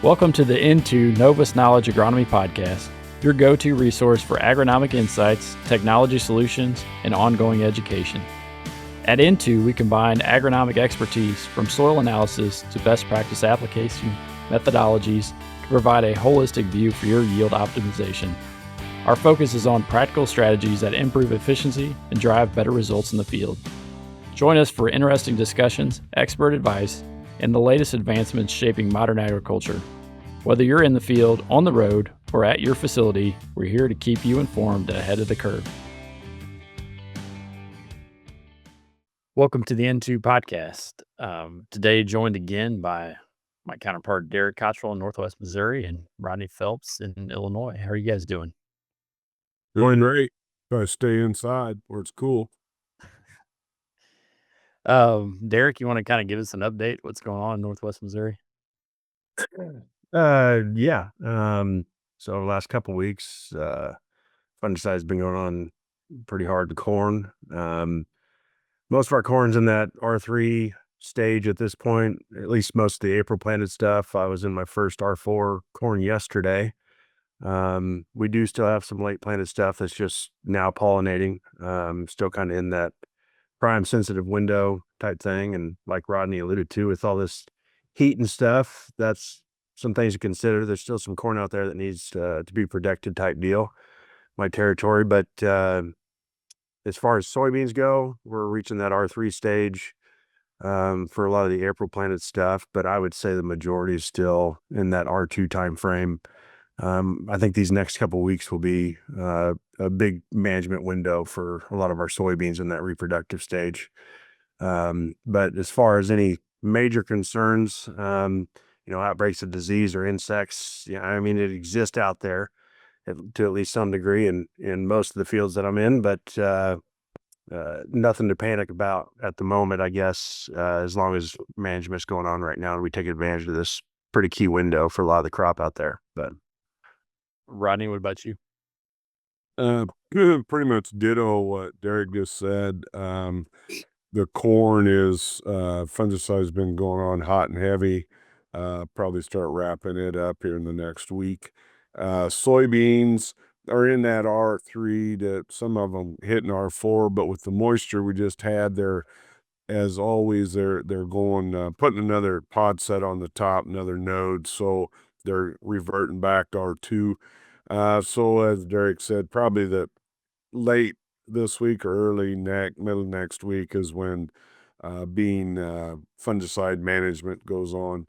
Welcome to the Into Novus Knowledge Agronomy Podcast, your go-to resource for agronomic insights, technology solutions, and ongoing education. At Into, we combine agronomic expertise from soil analysis to best practice application methodologies to provide a holistic view for your yield optimization. Our focus is on practical strategies that improve efficiency and drive better results in the field. Join us for interesting discussions, expert advice, and the latest advancements shaping modern agriculture. Whether you're in the field, on the road, or at your facility, we're here to keep you informed ahead of the curve. Welcome to the N2 podcast. Today joined again by my counterpart, Derek Cottrill in Northwest Missouri and Rodney Phelps in Illinois. How are you guys doing? Doing great. Try to stay inside where it's cool. Derek, you want to kind of give us an update? What's going on in Northwest Missouri? Yeah. So the last couple weeks, fungicide has been going on pretty hard to corn. Most of our corn's in that R3 stage at this point, at least most of the April planted stuff. I was in my first R4 corn yesterday. We do still have some late planted stuff that's just now pollinating. Still kind of in that prime sensitive window type thing. And like Rodney alluded to, with all this heat and stuff, that's some things to consider. There's still some corn out there that needs to be protected type deal, my territory. But as far as soybeans go, we're reaching that R3 stage for a lot of the April planted stuff. But I would say the majority is still in that R2 time frame. I think these next couple of weeks will be a big management window for a lot of our soybeans in that reproductive stage. But as far as any major concerns, outbreaks of disease or insects, it exists out there to at least some degree in most of the fields that I'm in, but nothing to panic about at the moment, I guess, as long as management's going on right now and we take advantage of this pretty key window for a lot of the crop out there. But Rodney, what about you? Pretty much ditto what Derek just said. The corn is fungicide's been going on hot and heavy. Probably start wrapping it up here in the next week. Soybeans are in that R3 to some of them hitting R4, but with the moisture we just had there, as always, they're going putting another pod set on the top, another node, so they're reverting back to R2. So as Derek said, probably the late this week or early middle next week is when bean fungicide management goes on.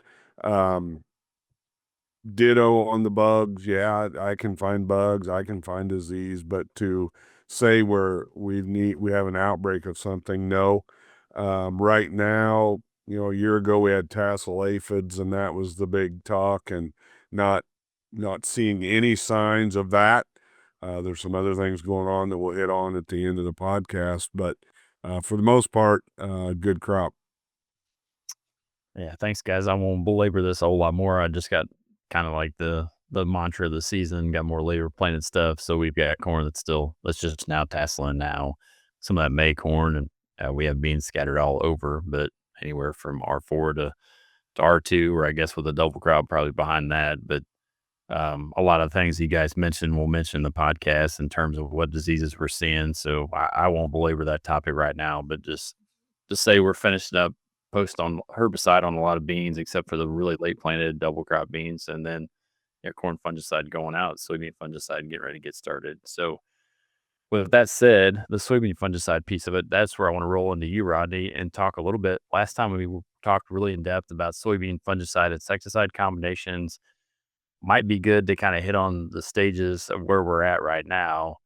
Ditto on the bugs. Yeah, I can find bugs, I can find disease, but to say we have an outbreak of something, no. Right now, a year ago we had tassel aphids and that was the big talk, and not seeing any signs of that. There's some other things going on that we'll hit on at the end of the podcast, but for the most part, good crop. Yeah, thanks, guys. I won't belabor this a whole lot more. I just got kind of like the mantra of the season, got more later planted stuff. So we've got corn that's just now tasseling now. Some of that May corn, and we have beans scattered all over, but anywhere from R4 to R2, or I guess with a double crop probably behind that. But a lot of things you guys mentioned, we'll mention in the podcast in terms of what diseases we're seeing. So I won't belabor that topic right now, but just to say we're finishing up post on herbicide on a lot of beans, except for the really late planted double crop beans, and then corn fungicide going out, soybean fungicide getting ready to get started. So with that said, the soybean fungicide piece of it, that's where I want to roll into you, Rodney, and talk a little bit. Last time we talked really in depth about soybean fungicide insecticide combinations. Might be good to kind of hit on the stages of where we're at right now,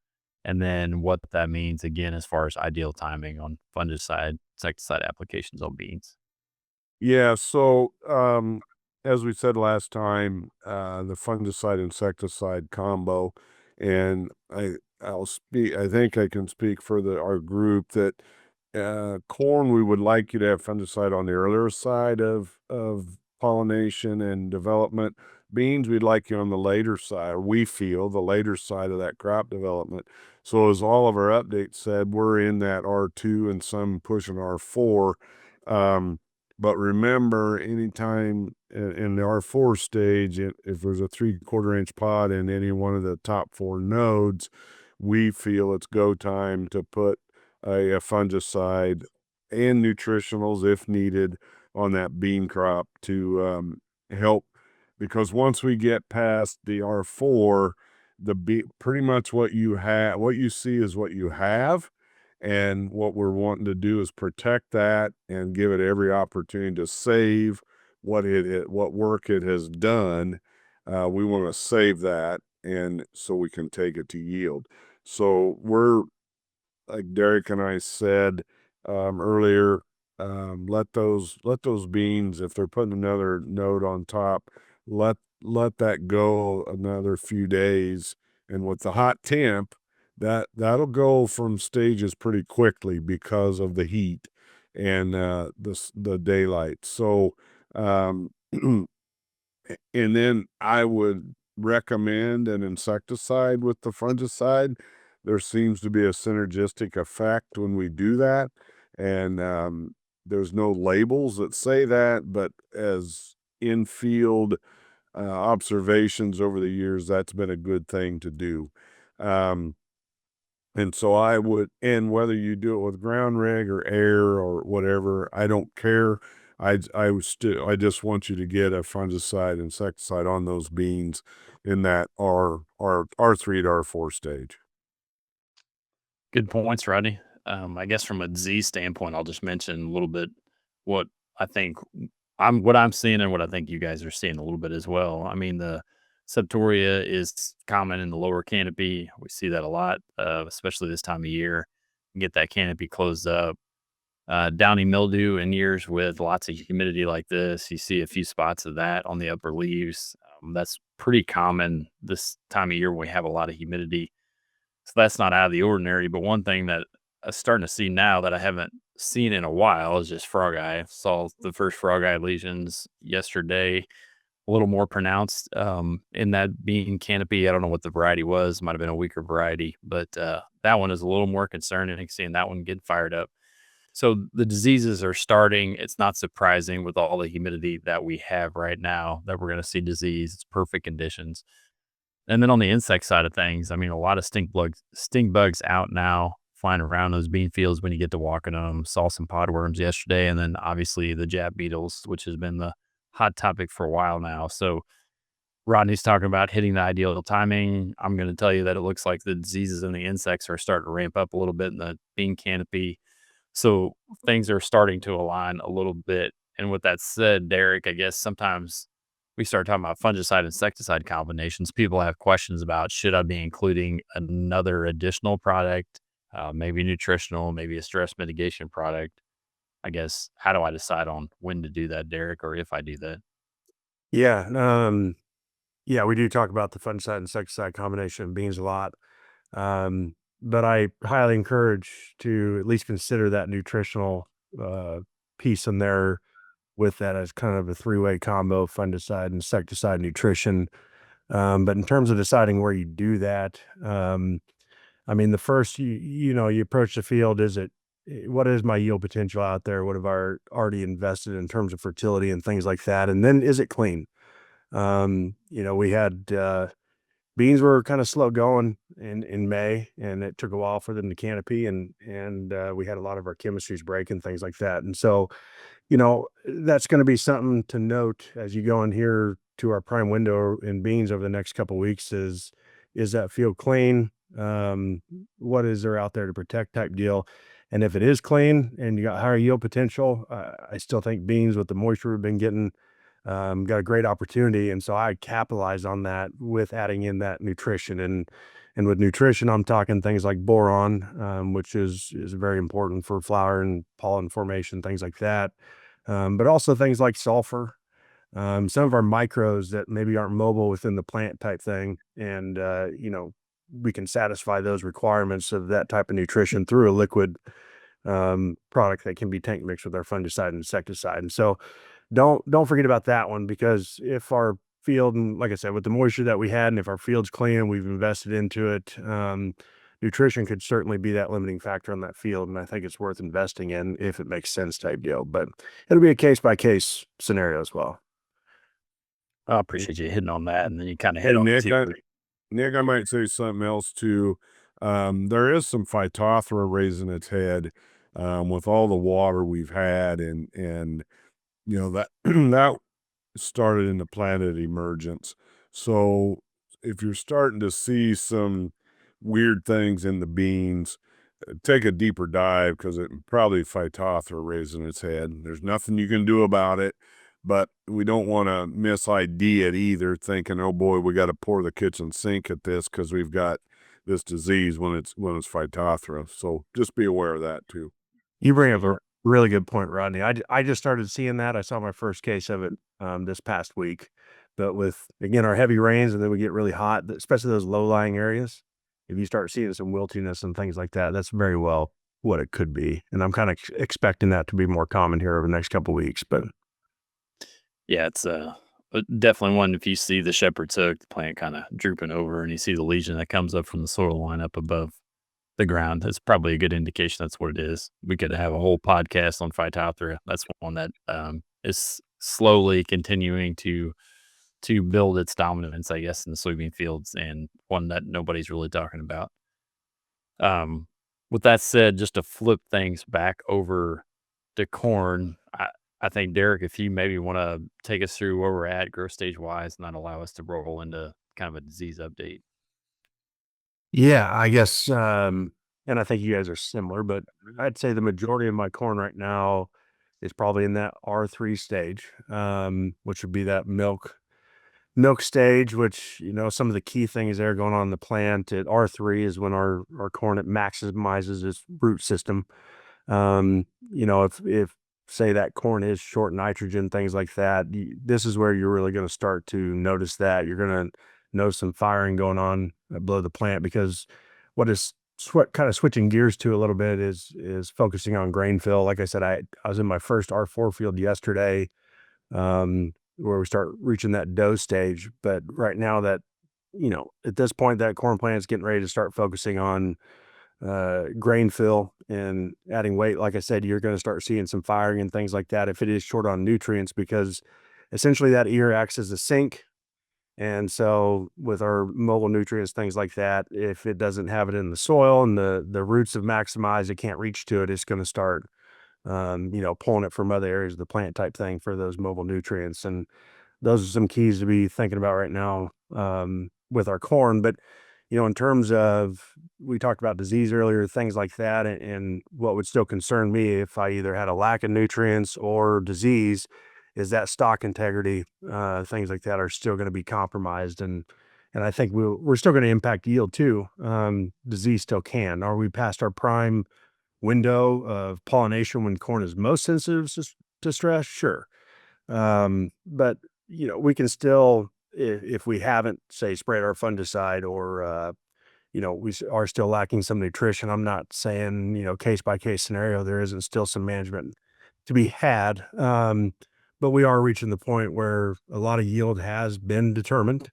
and then what that means again as far as ideal timing on fungicide, insecticide applications on beans. Yeah, so as we said last time, the fungicide insecticide combo, and I think I can speak for our group that corn, we would like you to have fungicide on the earlier side of pollination and development. Beans, we'd like you on the later side. We feel the later side of that crop development. So as all of our updates said, we're in that R2 and some pushing R4. But remember, anytime in the R4 stage, if there's a 3/4 inch pod in any one of the top 4 nodes, we feel it's go time to put a fungicide and nutritionals if needed on that bean crop to help. Because once we get past the R4, pretty much what you see is what you have. And what we're wanting to do is protect that and give it every opportunity to save what what work it has done. We want to save that, and so we can take it to yield. So we're, like Derek and I said earlier, let those beans, if they're putting another node on top, let that go another few days. And with the hot temp, that'll go from stages pretty quickly because of the heat and the daylight. So and then I would recommend an insecticide with the fungicide. There seems to be a synergistic effect when we do that. And there's no labels that say that, but as in-field observations over the years, that's been a good thing to do. And so I would, and whether you do it with ground rig or air or whatever, I don't care. I just want you to get a fungicide, insecticide on those beans in that R3 to R4 stage. Good points, Rodney. I guess from a disease standpoint, I'll just mention a little bit what I think what I'm seeing and what I think you guys are seeing a little bit as well. I mean, the septoria is common in the lower canopy. We see that a lot, especially this time of year. Get that canopy closed up. Downy mildew in years with lots of humidity like this, you see a few spots of that on the upper leaves. That's pretty common this time of year when we have a lot of humidity. So that's not out of the ordinary. But one thing that I'm starting to see now that I haven't seen in a while is just frog eye. Saw the first frog eye lesions yesterday, a little more pronounced in that bean canopy. I don't know what the variety was, might have been a weaker variety, but that one is a little more concerning, seeing that one get fired up. So the diseases are starting. It's not surprising with all the humidity that we have right now that we're going to see disease. It's perfect conditions. And then on the insect side of things, I mean, a lot of sting bugs out now flying around those bean fields when you get to walking them. Saw some podworms yesterday, and then obviously the jab beetles, which has been the hot topic for a while now. So Rodney's talking about hitting the ideal timing. I'm going to tell you that it looks like the diseases and the insects are starting to ramp up a little bit in the bean canopy. So things are starting to align a little bit. And with that said, Derek, I guess sometimes we start talking about fungicide insecticide combinations. People have questions about, should I be including another additional product, maybe nutritional, maybe a stress mitigation product? I guess, how do I decide on when to do that, Derek, or if I do that? Yeah. Yeah, we do talk about the fungicide insecticide combination of beans a lot. But I highly encourage to at least consider that nutritional piece in there with that as kind of a three-way combo: fungicide, insecticide, nutrition. But in terms of deciding where you do that, I mean, the first you approach the field, what is my yield potential out there? What have I already invested in terms of fertility and things like that? And then is it clean? We had beans were kind of slow going in May, and it took a while for them to canopy, and we had a lot of our chemistries break and things like that. And so, that's going to be something to note as you go in here to our prime window in beans over the next couple of weeks. Is that field clean? What is there out there to protect type deal? And if it is clean and you got higher yield potential, I still think beans with the moisture we've been getting got a great opportunity. And so I capitalize on that with adding in that nutrition. And with nutrition, I'm talking things like boron, which is very important for flower and pollen formation, things like that. But also things like sulfur, some of our micros that maybe aren't mobile within the plant type thing. And, we can satisfy those requirements of that type of nutrition through a liquid product that can be tank mixed with our fungicide and insecticide. And so don't forget about that one, because if our field, and like I said, with the moisture that we had, and if our field's clean and we've invested into it, nutrition could certainly be that limiting factor on that field, and I think it's worth investing in if it makes sense type deal. But it'll be a case-by-case scenario as well. I appreciate you hitting on that, and then you kind of hit Hey, on Nick, it Nick, I might say something else too. There is some Phytophthora raising its head with all the water we've had, and that that started in the planet emergence. So if you're starting to see some weird things in the beans, take a deeper dive because it probably Phytophthora raising its head. There's nothing you can do about it, but we don't want to miss ID it either, thinking, oh boy, we got to pour the kitchen sink at this because we've got this disease when it's Phytophthora. So just be aware of that too. You bring up a really good point, Rodney. I just started seeing that. I saw my first case of it this past week. But with, again, our heavy rains and then we get really hot, especially those low-lying areas, if you start seeing some wiltiness and things like that, that's very well what it could be. And I'm kind of expecting that to be more common here over the next couple of weeks. But Yeah, it's definitely one. If you see the shepherd's hook, the plant kind of drooping over, and you see the lesion that comes up from the soil line up above the ground, that's probably a good indication that's what it is. We could have a whole podcast on Phytophthora. That's one that is slowly continuing to build its dominance, I guess, in the soybean fields, and one that nobody's really talking about. With that said, just to flip things back over to corn, I think, Derek, if you maybe want to take us through where we're at growth stage wise, and that allow us to roll into kind of a disease update. yeah, I guess, and I think you guys are similar, but I'd say the majority of my corn right now is probably in that R3 stage, which would be that milk stage, which, some of the key things there going on in the plant at R3 is when our corn, it maximizes its root system. If say that corn is short nitrogen, things like that, this is where you're really going to start to notice that. You're going to notice some firing going on below the plant, because what is kind of switching gears to a little bit is focusing on grain fill. Like I said, I was in my first R4 field yesterday, where we start reaching that dough stage. But right now that, at this point, that corn plant is getting ready to start focusing on grain fill and adding weight. Like I said, you're going to start seeing some firing and things like that if it is short on nutrients, because essentially that ear acts as a sink. And so with our mobile nutrients, things like that, if it doesn't have it in the soil and the roots have maximized, it can't reach to it, it's going to start pulling it from other areas of the plant type thing for those mobile nutrients. And those are some keys to be thinking about right now with our corn. But, in terms of, we talked about disease earlier, things like that, and what would still concern me if I either had a lack of nutrients or disease is that stalk integrity. Things like that are still going to be compromised. And I think we're still going to impact yield too. Disease still can. Are we past our prime window of pollination when corn is most sensitive to stress? Sure. But we can still, if we haven't, say, sprayed our fungicide, or we are still lacking some nutrition. I'm not saying, case by case scenario, there isn't still some management to be had. But we are reaching the point where a lot of yield has been determined.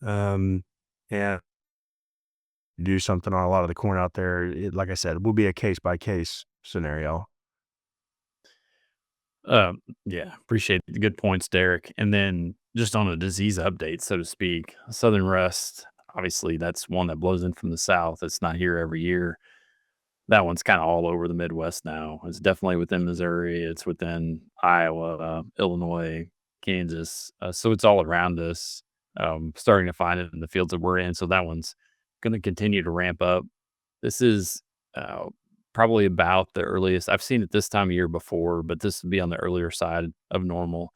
And do something on a lot of the corn out there. Like I said, it will be a case by case scenario. Yeah, appreciate the good points, Derek. And then just on a disease update, so to speak, southern rust, obviously that's one that blows in from the south. It's not here every year. That one's kind of all over the Midwest now. It's definitely within Missouri. It's within Iowa, Illinois, Kansas. So it's all around us. Starting to find it in the fields that we're in. So that one's going to continue to ramp up. This is probably about the earliest. I've seen it this time of year before, but this would be on the earlier side of normal.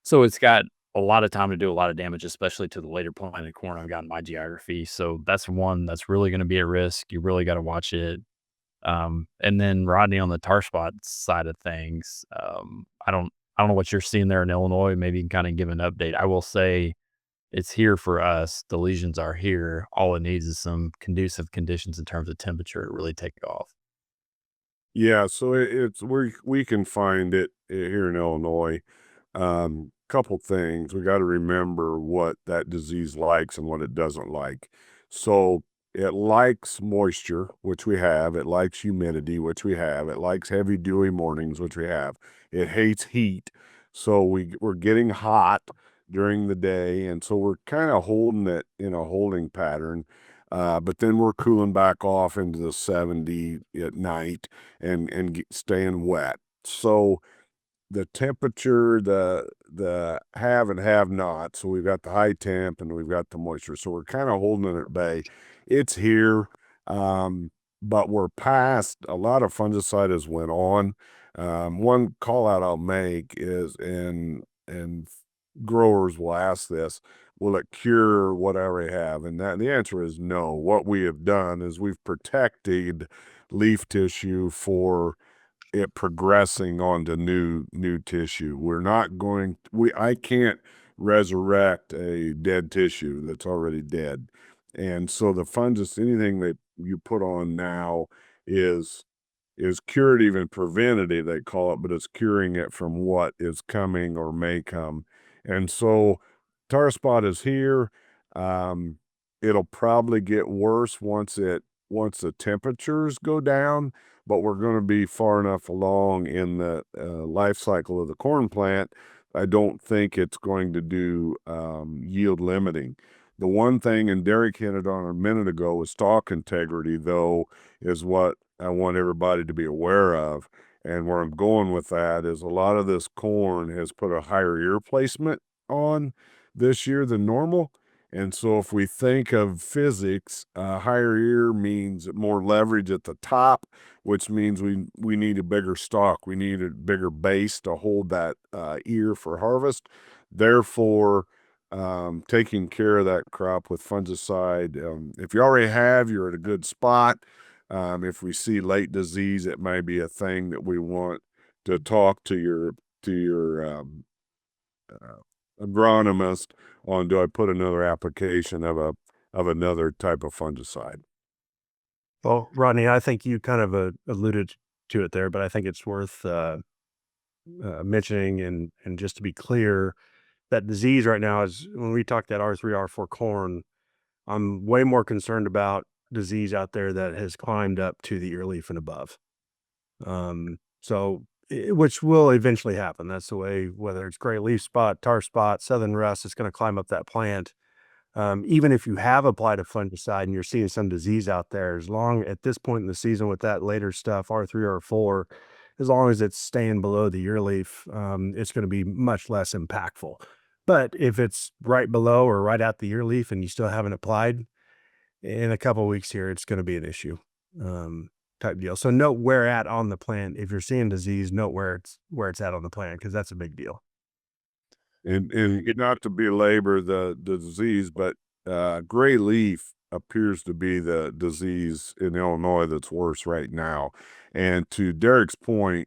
So it's got a lot of time to do a lot of damage, especially to the later planted corn I've got in my geography. So that's one that's really going to be at risk. You really got to watch it. And then Rodney, on the tar spot side of things, I don't know what you're seeing there in Illinois. Maybe you can kind of give an update. I will say it's here for us. The lesions are here. All it needs is some conducive conditions in terms of temperature to really take off. Yeah, so it's we can find it here in Illinois. Couple things. We got to remember what that disease likes and what it doesn't like. So it likes moisture, which we have. It likes humidity, which we have. It likes heavy dewy mornings, which we have. It hates heat. So we're getting hot during the day. And so we're kind of holding it in a holding pattern. But then we're cooling back off into the 70 at night and staying wet. So the temperature, the have and have not. So we've got the high temp and we've got the moisture. So we're kind of holding it at bay. It's here, but we're past. A lot of fungicide has went on. One call out I'll make is, and growers will ask this: will it cure what I already have? And the answer is no. What we have done is we've protected leaf tissue for it progressing onto new tissue. We're not going, I can't resurrect a dead tissue that's already dead. And so the fungus, anything that you put on now is curative and preventative, they call it, but it's curing it from what is coming or may come. And so tar spot is here. It'll probably get worse once the temperatures go down, but we're going to be far enough along in the life cycle of the corn plant. I don't think it's going to do yield limiting. The one thing, and Derek hinted on a minute ago, was stalk integrity, though, is what I want everybody to be aware of. And where I'm going with that is a lot of this corn has put a higher ear placement on this year than normal. And so if we think of physics, higher ear means more leverage at the top, which means we need a bigger stalk. We need a bigger base to hold that ear for harvest. Therefore, taking care of that crop with fungicide. If you already have, you're at a good spot. If we see late disease, it may be a thing that we want to talk to your agronomist on. Do I put another application of another type of fungicide? Well, Rodney, I think you kind of alluded to it there, but I think it's worth mentioning and just to be clear, that disease right now is, when we talk that R3, R4 corn, I'm way more concerned about disease out there that has climbed up to the ear leaf and above. Which will eventually happen. That's the way, whether it's gray leaf spot, tar spot, southern rust, it's going to climb up that plant. Even if you have applied a fungicide and you're seeing some disease out there, as long at this point in the season with that later stuff, R3 or R4, as long as it's staying below the ear leaf, it's going to be much less impactful. But if it's right below or right at the ear leaf and you still haven't applied, in a couple of weeks here, it's going to be an issue, type deal. So note where at on the plant. If you're seeing disease, note where it's at on the plant, because that's a big deal. And not to belabor the disease, but gray leaf appears to be the disease in Illinois that's worse right now. And to Derek's point,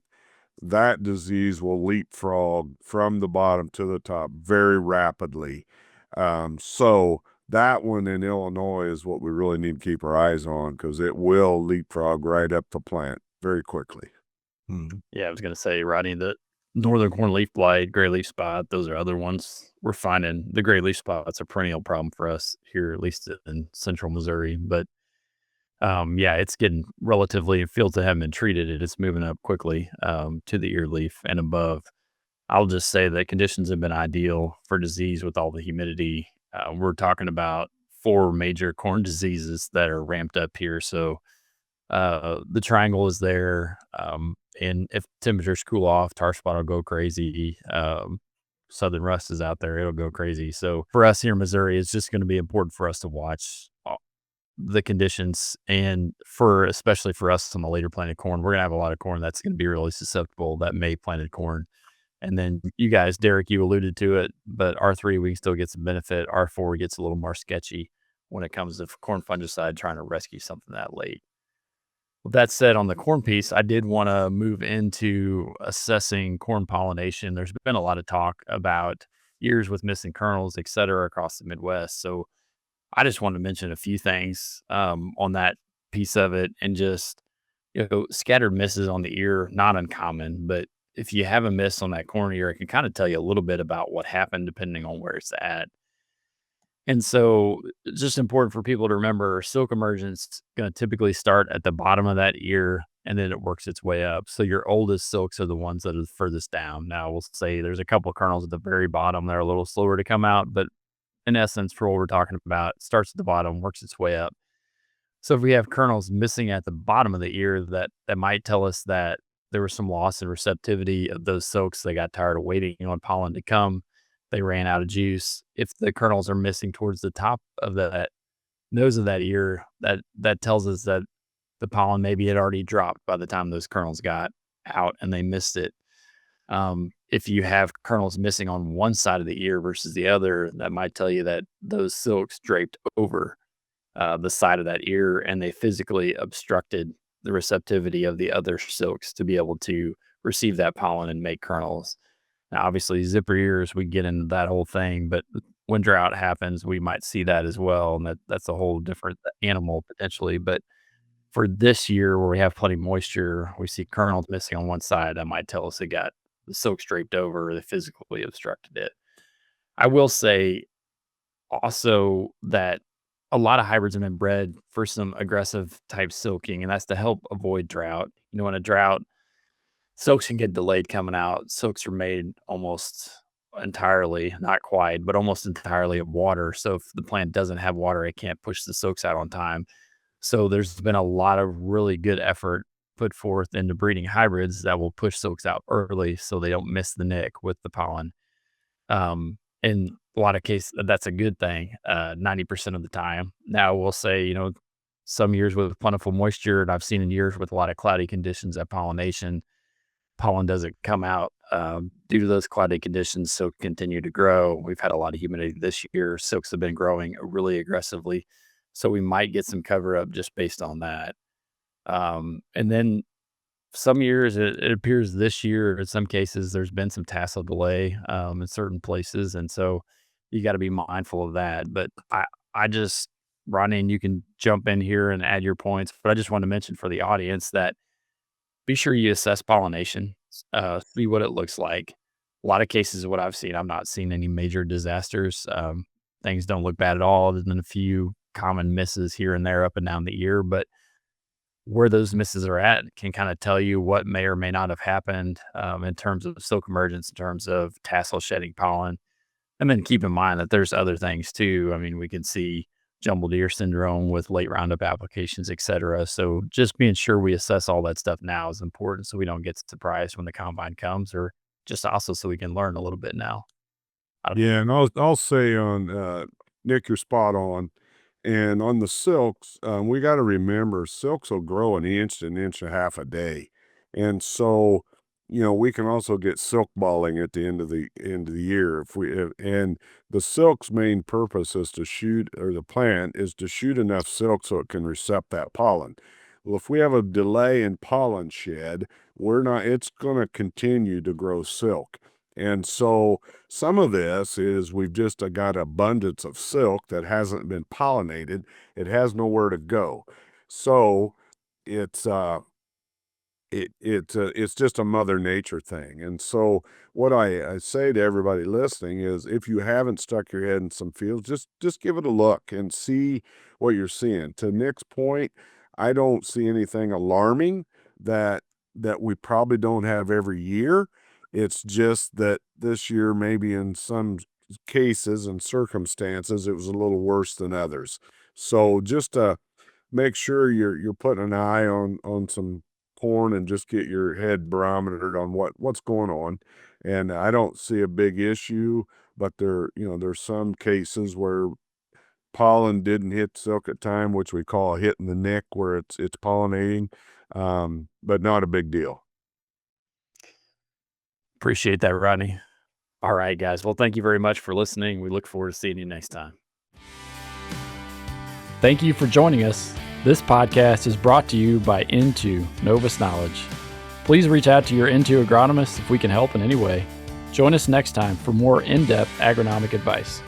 that disease will leapfrog from the bottom to the top very rapidly. So that one in Illinois is what we really need to keep our eyes on, because it will leapfrog right up the plant very quickly. Yeah, I was going to say, Rodney, the northern corn leaf blight, gray leaf spot, those are other ones we're finding. The gray leaf spot's a perennial problem for us here, at least in central Missouri. But yeah, it's getting relatively, fields that haven't been treated, it's moving up quickly to the ear leaf and above. I'll just say that conditions have been ideal for disease with all the humidity. We're talking about 4 major corn diseases that are ramped up here. So the triangle is there. And if temperatures cool off, tar spot will go crazy. Southern rust is out there. It'll go crazy. So for us here in Missouri, it's just going to be important for us to watch the conditions. And especially for us on the later planted corn, we're going to have a lot of corn that's going to be really susceptible, that May planted corn. And then you guys, Derek, you alluded to it, but R3, we can still get some benefit. R4 gets a little more sketchy when it comes to corn fungicide trying to rescue something that late. With that said, on the corn piece, I did want to move into assessing corn pollination. There's been a lot of talk about years with missing kernels, et cetera, across the Midwest. So I just wanted to mention a few things on that piece of it, and just, scattered misses on the ear, not uncommon, but if you have a miss on that corn ear, it can kind of tell you a little bit about what happened depending on where it's at. And so it's just important for people to remember silk emergence is going to typically start at the bottom of that ear and then it works its way up. So your oldest silks are the ones that are the furthest down. Now we'll say there's a couple of kernels at the very bottom that are a little slower to come out, but in essence, for what we're talking about, it starts at the bottom, works its way up. So if we have kernels missing at the bottom of the ear, that might tell us that there was some loss in receptivity of those silks. They got tired of waiting on pollen to come. They ran out of juice. If the kernels are missing towards the top of that nose of that ear, that tells us that the pollen maybe had already dropped by the time those kernels got out and they missed it. If you have kernels missing on one side of the ear versus the other, that might tell you that those silks draped over the side of that ear and they physically obstructed the receptivity of the other silks to be able to receive that pollen and make kernels. Now, obviously, zipper ears, we get into that whole thing, but when drought happens, we might see that as well. And that's a whole different animal potentially. But for this year, where we have plenty of moisture, we see kernels missing on one side. That might tell us it got the silk draped over, or they physically obstructed it. I will say also that a lot of hybrids have been bred for some aggressive type silking, and that's to help avoid drought. You know, in a drought, silks can get delayed coming out. Silks are made almost entirely, not quite, but almost entirely of water. So if the plant doesn't have water, it can't push the silks out on time. So there's been a lot of really good effort put forth into breeding hybrids that will push silks out early so they don't miss the nick with the pollen. In a lot of cases, that's a good thing, 90% of the time. Now, we'll say, you know, some years with plentiful moisture, and I've seen in years with a lot of cloudy conditions at pollination, pollen doesn't come out due to those cloudy conditions. Silk continue to grow. We've had a lot of humidity this year. Silks have been growing really aggressively. So we might get some cover up just based on that. And then some years, it appears this year, in some cases, there's been some tassel delay in certain places. And so you got to be mindful of that. But I just, Rodney, and you can jump in here and add your points, but I just want to mention for the audience that be sure you assess pollination, see what it looks like. A lot of cases of what I've seen, I've not seen any major disasters. Things don't look bad at all, other than a few common misses here and there up and down the ear. But where those misses are at can kind of tell you what may or may not have happened in terms of silk emergence, in terms of tassel shedding pollen. And then keep in mind that there's other things too. I mean, we can see jumbled ear syndrome with late Roundup applications, et cetera. So just being sure we assess all that stuff now is important so we don't get surprised when the combine comes, or just also so we can learn a little bit now. Yeah, and I'll say on Nick, you're spot on. And on the silks, we got to remember silks will grow an inch to an inch and a half a day, and so we can also get silk balling at the end of the year and the silk's main purpose is to shoot, or the plant is to shoot enough silk so it can recept that pollen. Well, if we have a delay in pollen shed, it's going to continue to grow silk. And so some of this is we've just got abundance of silk that hasn't been pollinated. It has nowhere to go. So it's it's just a mother nature thing. And so what I say to everybody listening is, if you haven't stuck your head in some fields, just give it a look and see what you're seeing. To Nick's point, I don't see anything alarming that we probably don't have every year. It's just that this year, maybe in some cases and circumstances, it was a little worse than others. So just make sure you're putting an eye on some corn and just get your head barometered on what's going on. And I don't see a big issue, but there's some cases where pollen didn't hit silk at time, which we call a hit in the nick, where it's pollinating, but not a big deal. Appreciate that, Rodney. All right, guys. Well, thank you very much for listening. We look forward to seeing you next time. Thank you for joining us. This podcast is brought to you by Into Novus Knowledge. Please reach out to your Into agronomist if we can help in any way. Join us next time for more in-depth agronomic advice.